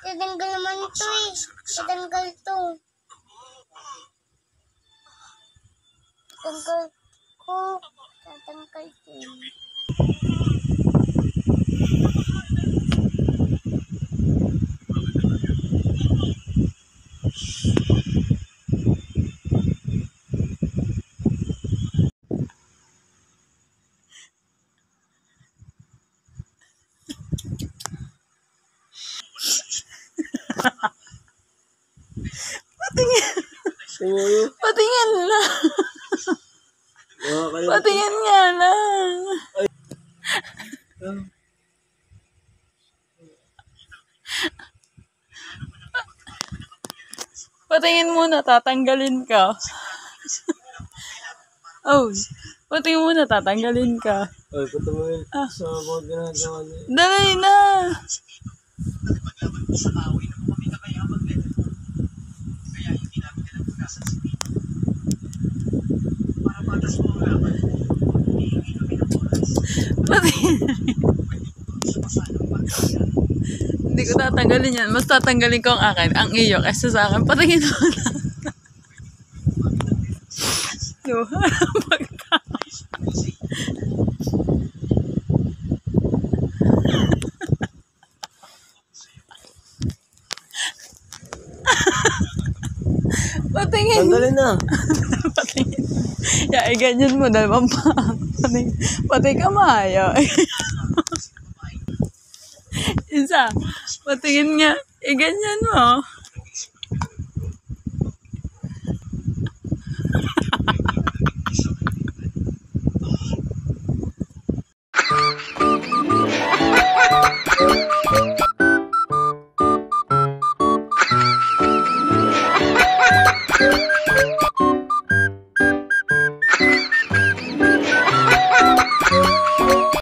Tatanggal naman ito eh. Tatanggal ito. Tatanggal ko. Tatanggal ito eh. Patingin lang. Patingin nga lang. Patingin muna, tatanggalin ka. Oh, patingin muna, tatanggalin ka. Ay, patumulin. Sa mga ginagawa niya. Dali na. Hindi ko tatanggalin yan. Mas tatanggalin ko ang akin. Ang iyo. Kasi sa akin, patingin mo na. Patingin. Tanggalin na. Patingin. Ya, ganyan mo. Dalawang pa. Pati kamay. Isa. Patingin nga. Ganyan mo.